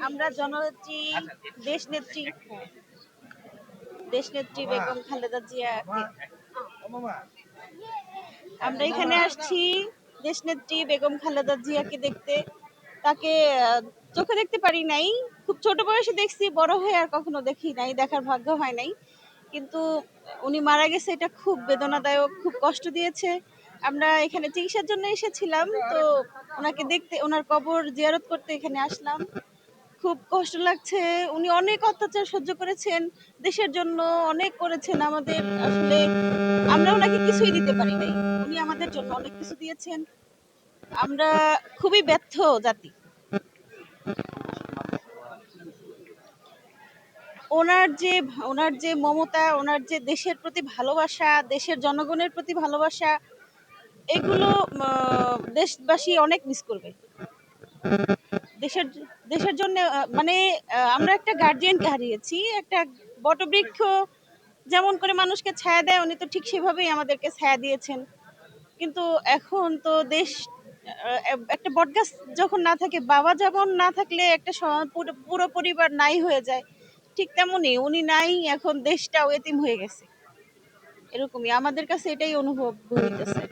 আমরা জননেত্রী দেশনেত্রী দেশনেত্রী বেগম খালেদা জিয়া, আমরা এখানে আসছি দেশনেত্রী বেগম খালেদা জিয়াকে দেখতে। তাকে চোখে দেখতে পারি নাই, খুব ছোট বয়সে দেখছি, বড় হয়ে আর কখনো দেখি নাই, দেখার ভাগ্য হয় নাই। কিন্তু উনি মারা গেছে, এটা খুব বেদনাদায়ক, খুব কষ্ট দিয়েছে। আমরা এখানে চিকিৎসার জন্য এসেছিলাম, তো ওনাকে দেখতে, ওনার কবর জিয়ারত করতে এখানে আসলাম। খুব কষ্ট লাগছে। উনি অনেক অত্যাচার সহ্য করেছেন, দেশের জন্য অনেক করেছেন আমাদের। আসলে আমরা ওনাকে কিছুই দিতে পারি নাই, উনি আমাদের জন্য অনেক কিছু দিয়েছেন। আমরা খুবই ব্যর্থ জাতি। ওনার যে মমতা, ওনার যে দেশের প্রতি ভালোবাসা, দেশের জনগণের প্রতি ভালোবাসা, এগুলো দেশবাসী অনেক মিস করবে। দেশের দেশের জন্য মানে আমরা একটা গার্জিয়ানকে হারিয়েছি। একটা বটবৃক্ষ যেমন করে মানুষকে ছায়া দেয়, উনি তো ঠিক সেভাবেই আমাদেরকে ছায়া দিয়েছেন। কিন্তু এখন তো দেশ, একটা বটগাছ যখন না থাকে, বাবা যেমন না থাকলে একটা পুরো পরিবার নাই হয়ে যায়, ঠিক তেমনই উনি নাই, এখন দেশটাও এতিম হয়ে গেছে। এরকমই আমাদের কাছে এটাই অনুভব হইতেছে।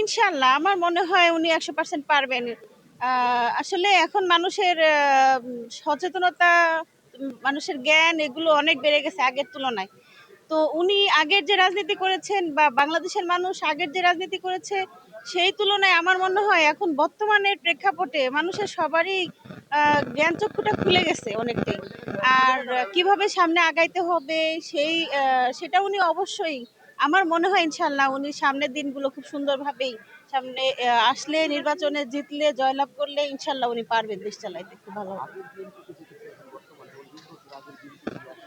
ইনশাল্লাহ আমার মনে হয় উনি 100% পারবেন। আসলে এখন মানুষের সচেতনতা, মানুষের জ্ঞান, এগুলো অনেক বেড়ে গেছে আগের তুলনায়। তো উনি আগের যে রাজনীতি করেছেন, বা বাংলাদেশের মানুষ আগের যে রাজনীতি করেছে, সেই তুলনায় আমার মনে হয় এখন বর্তমানের প্রেক্ষাপটে মানুষের সবারই জ্ঞান চক্ষুটা খুলে গেছে অনেকটাই। আর কিভাবে সামনে আগাইতে হবে সেটা উনি অবশ্যই, আমার মনে হয় ইনশাল্লাহ উনি সামনের দিনগুলো খুব সুন্দরভাবেই সামনে আসলে, নির্বাচনে জিতলে, জয়লাভ করলে ইনশাল্লাহ উনি পারবেন দেশ চালাইতে খুব ভালো।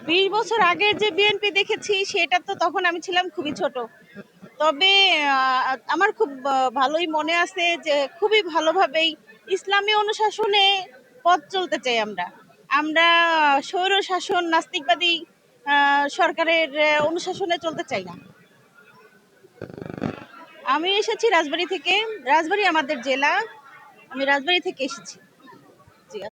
20 বছর আগের যে বিএনপি দেখেছি, সেটা তো তখন আমি ছিলাম খুবই ছোট। তবে আমার খুব ভালোই মনে আছে যে খুবই ভালোভাবেই ইসলামী অনুশাসনে পথ চলতে চাই আমরা। আমরা স্বৈর শাসন, নাস্তিকবাদী সরকারের অনুশাসনে চলতে চাই না। আমি এসেছি রাজবাড়ী থেকে। রাজবাড়ী আমাদের জেলা, আমি রাজবাড়ী থেকে এসেছি।